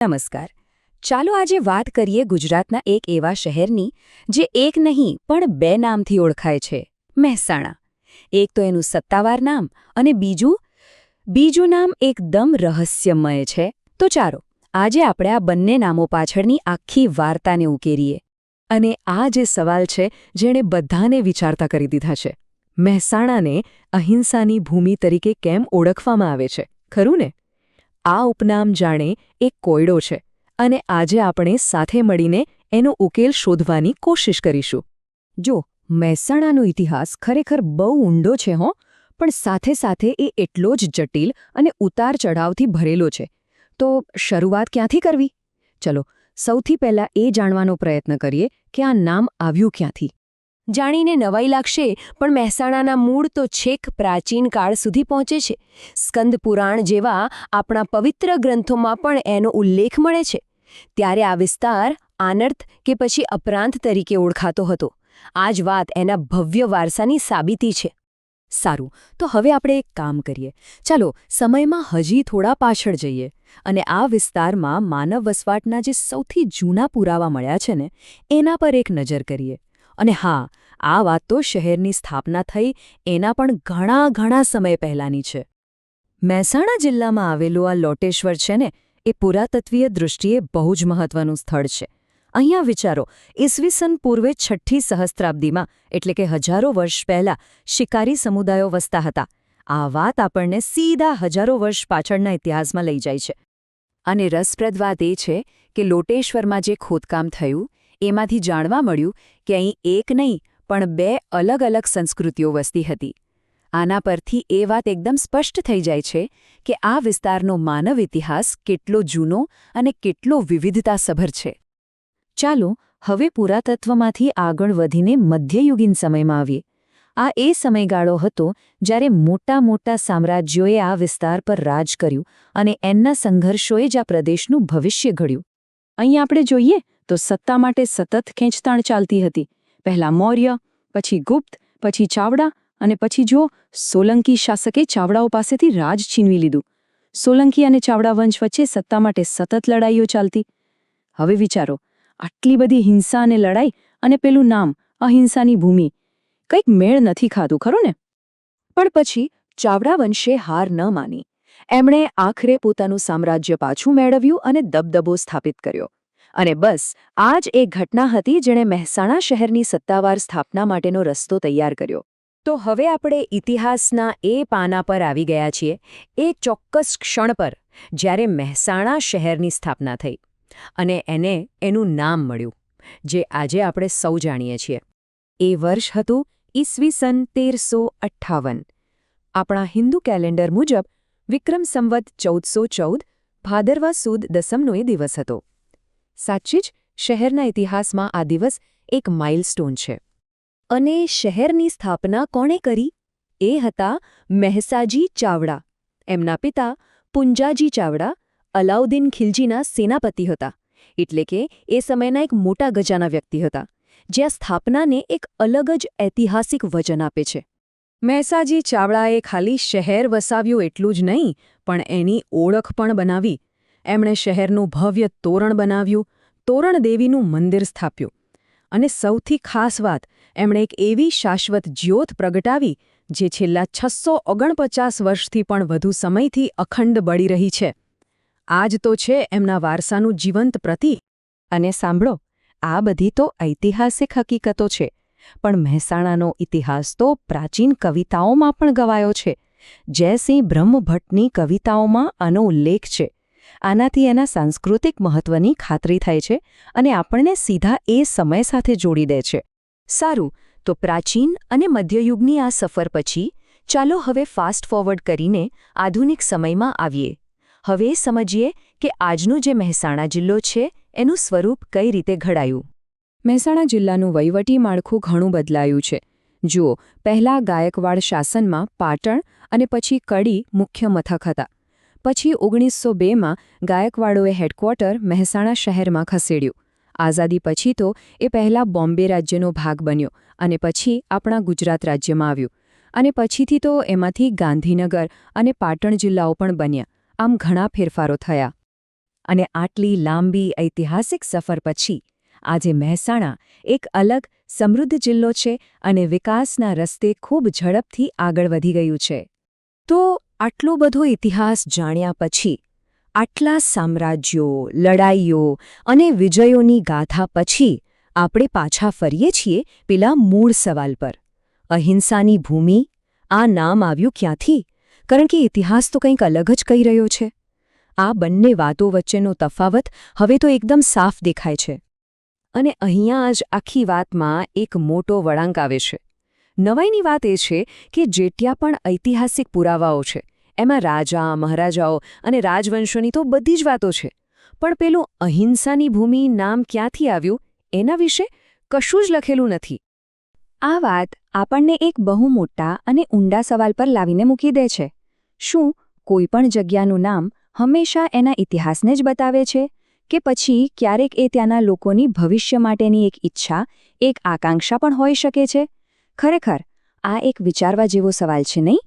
નમસ્કાર. ચાલો આજે વાત કરીએ ગુજરાતના એક એવા શહેરની જે એક નહીં પણ બે નામથી ઓળખાય છે, મહેસાણા. એક તો એનું સત્તાવાર નામ અને બીજું નામ એકદમ રહસ્યમય છે. તો ચાલો આજે આપણે આ બંને નામો પાછળની આખી વાર્તાને ઉકેરીએ. અને આ જે સવાલ છે જેણે બધાને વિચારતા કરી દીધા છે, મહેસાણાને અહિંસાની ભૂમિ તરીકે કેમ ઓળખવામાં આવે છે, ખરું ને? આ ઉપનામ જાણે એક કોયડો છે અને આજે આપણે સાથે મળીને એનો ઉકેલ શોધવાની કોશિશ કરીશું. જો મહેસાણાનો ઇતિહાસ ખરેખર બહુ ઊંડો છે પણ સાથે સાથે એ એટલો જ જટિલ અને ઉતાર ચઢાવથી ભરેલો છે. તો શરૂઆત ક્યાંથી કરવી? ચલો સૌથી પહેલાં એ જાણવાનો પ્રયત્ન કરીએ કે આ નામ આવ્યું ક્યાંથી. જાણીને નવાઈ લાગશે પણ મહેસાણાના મૂળ તો છેક પ્રાચીન કાળ સુધી પહોંચે છે. સ્કંદ પુરાણ જેવા આપણા પવિત્ર ગ્રંથોમાં પણ એનો ઉલ્લેખ મળે છે. ત્યારે આ વિસ્તાર આનર્ત કે પછી અપરાંત તરીકે ઓળખાતો હતો. આ જ વાત એના ભવ્ય વારસાની સાબિતી છે. સારું, તો હવે આપણે એક કામ કરીએ. ચાલો સમયમાં હજી થોડા પાછળ જઈએ અને આ વિસ્તારમાં માનવ વસવાટના જે સૌથી જૂના પુરાવા મળ્યા છે ને એના પર એક નજર કરીએ. અને હા, આ વાત તો શહેરની સ્થાપના થઈ એના પણ ઘણા સમય પહેલાંની છે. મહેસાણા જિલ્લામાં આવેલું આ લોટેશ્વર છે ને એ પુરાતત્વીય દૃષ્ટિએ બહુ જ મહત્વનું સ્થળ છે. અહીંયા વિચારો, ઈસવીસન પૂર્વે 6ઠ્ઠી સહસ્ત્રાબ્દીમાં એટલે કે હજારો વર્ષ પહેલાં શિકારી સમુદાયો વસતા હતા. આ વાત આપણને સીધા હજારો વર્ષ પાછળના ઇતિહાસમાં લઈ જાય છે. અને રસપ્રદ વાત એ છે કે લોટેશ્વરમાં જે ખોદકામ થયું એમાંથી જાણવા મળ્યું કે અહીં એક નહીં પણ બે અલગ સંસ્કૃતિઓ વસતી હતી. આના પરથી એ વાત એકદમ સ્પષ્ટ થઈ જાય છે કે આ વિસ્તારનો માનવ ઇતિહાસ કેટલો જૂનો અને કેટલો વિવિધતાસભર છે. ચાલો હવે પુરાતત્વમાંથી આગળ વધીને મધ્યયુગીન સમયમાં આવીએ. આ એ સમયગાળો હતો જ્યારે મોટા સામ્રાજ્યોએ આ વિસ્તાર પર રાજ કર્યું અને એમના સંઘર્ષોએ જ આ પ્રદેશનું ભવિષ્ય ઘડ્યું. અહીં આપણે જોઈએ તો સત્તા માટે સતત ખેંચતાણ ચાલતી હતી. પહેલાં મૌર્ય, પછી ગુપ્ત, પછી ચાવડા અને પછી જો સોલંકી શાસકે ચાવડાઓ પાસેથી રાજ છીનવી લીધું. સોલંકી અને ચાવડા વંશ વચ્ચે સત્તા માટે સતત લડાઈઓ ચાલતી. હવે વિચારો, આટલી બધી હિંસા અને લડાઈ અને પેલું નામ અહિંસાની ભૂમિ, કંઈક મેળ નથી ખાતું, ખરું ને? પણ પછી ચાવડા વંશે હાર ન માની. એમણે આખરે પોતાનું સામ્રાજ્ય પાછું મેળવ્યું અને દબદબો સ્થાપિત કર્યો. અને બસ આ જ એક ઘટના હતી જેણે મહેસાણા શહેરની સત્તાવાર સ્થાપના માટેનો રસ્તો તૈયાર કર્યો. તો હવે આપણે ઇતિહાસના એ પાના પર આવી ગયા છીએ, એ ચોક્કસ ક્ષણ પર જ્યારે મહેસાણા શહેરની સ્થાપના થઈ અને એને એનું નામ મળ્યું જે આજે આપણે સૌ જાણીએ છીએ. એ વર્ષ હતું ઈસવીસન 1358. આપણા હિન્દુ કેલેન્ડર મુજબ વિક્રમ સંવત 1414 ભાદરવા સુદ દસમનો એ દિવસ હતો. સાચી જ શહેરના ઇતિહાસમાં આ દિવસ એક માઇલસ્ટોન છે. અને શહેરની સ્થાપના કોણે કરી? એ હતા મહેસાજી ચાવડા. એમના પિતા પુંજાજી ચાવડા અલાઉદ્દીન ખિલજીના સેનાપતિ હતા. એટલે કે એ સમયના એક મોટા ગજાના વ્યક્તિ હતા, જે આ સ્થાપનાને એક અલગ જ ઐતિહાસિક વજન આપે છે. મહેસાજી ચાવડાએ ખાલી શહેર વસાવ્યું એટલું જ નહીં, પણ એની ઓળખ પણ બનાવી. એમણે શહેરનું ભવ્ય તોરણ બનાવ્યું, તોરણ દેવીનું મંદિર સ્થાપ્યું. અને સૌથી ખાસ વાત, એમણે એક એવી શાશ્વત જ્યોત પ્રગટાવી જે છેલ્લા 649 વર્ષથી પણ વધુ સમયથી અખંડ બળી રહી છે. આ જ તો છે એમના વારસાનું જીવંત પ્રતીક. અને સાંભળો, આ બધી તો ઐતિહાસિક હકીકતો છે, પણ મહેસાણાનો ઇતિહાસ તો પ્રાચીન કવિતાઓમાં પણ ગવાયો છે. જયસિંહ બ્રહ્મભટ્ટની કવિતાઓમાં આનો ઉલ્લેખ છે. આનાથી એના સાંસ્કૃતિક મહત્વની ખાતરી થાય છે અને આપણને સીધા એ સમય સાથે જોડી દે છે. સારું, તો પ્રાચીન અને મધ્યયુગની આ સફર પછી ચાલો હવે ફાસ્ટ ફોરવર્ડ કરીને આધુનિક સમયમાં આવીએ. હવે સમજીએ કે આજનું જે મહેસાણા જિલ્લો છે એનું સ્વરૂપ કઈ રીતે ઘડાયું. મહેસાણા જિલ્લાનું વહીવટી માળખું ઘણું બદલાયું છે. જુઓ, પહેલાં ગાયકવાડ શાસનમાં પાટણ અને પછી કડી મુખ્ય મથક હતા. પછી 1902માં ગાયકવાડોએ હેડક્વાર્ટર મહેસાણા શહેરમાં ખસેડ્યું. આઝાદી પછી તો એ પહેલાં બોમ્બે રાજ્યનો ભાગ બન્યો અને પછી આપણા ગુજરાત રાજ્યમાં આવ્યું. અને પછીથી તો એમાંથી ગાંધીનગર અને પાટણ જિલ્લાઓ પણ બન્યા. આમ ઘણા ફેરફારો થયા. અને આટલી લાંબી ઐતિહાસિક સફર પછી આજે મહેસાણા એક અલગ સમૃદ્ધ જિલ્લો છે અને વિકાસના રસ્તે ખૂબ ઝડપથી આગળ વધી ગયું છે. તો આટલો બધો ઇતિહાસ જાણ્યા પછી, આટલા સામ્રાજ્યો, લડાઈઓ અને વિજયોની ગાથા પછી આપણે પાછા ફરીએ છીએ પેલા મૂળ સવાલ પર. અહિંસાની ભૂમિ, આ નામ આવ્યું ક્યાંથી? કારણ કે ઇતિહાસ તો કંઈક અલગ જ કહી રહ્યો છે. આ બંને વાતો વચ્ચેનો તફાવત હવે તો એકદમ સાફ દેખાય છે. અને અહીંયા જ આખી વાતમાં એક મોટો વળાંક આવે છે. નવાઈની વાત એ છે કે જેટલા પણ ઐતિહાસિક પુરાવાઓ છે એમાં રાજા, મહારાજાઓ અને રાજવંશોની તો બધી જ વાતો છે, પણ પેલું અહિંસાની ભૂમિ નામ ક્યાંથી આવ્યું એના વિશે કશું જ લખેલું નથી. આ વાત આપણને એક બહુ મોટા અને ઊંડા સવાલ પર લાવીને મૂકી દે છે. શું કોઈપણ જગ્યાનું નામ હંમેશા એના ઇતિહાસને જ બતાવે છે, કે પછી ક્યારેક એ ત્યાંના લોકોની ભવિષ્ય માટેની એક ઈચ્છા, એક આકાંક્ષા પણ હોઈ શકે છે? ખરેખર આ એક વિચારવા જેવો સવાલ છે, નહીં?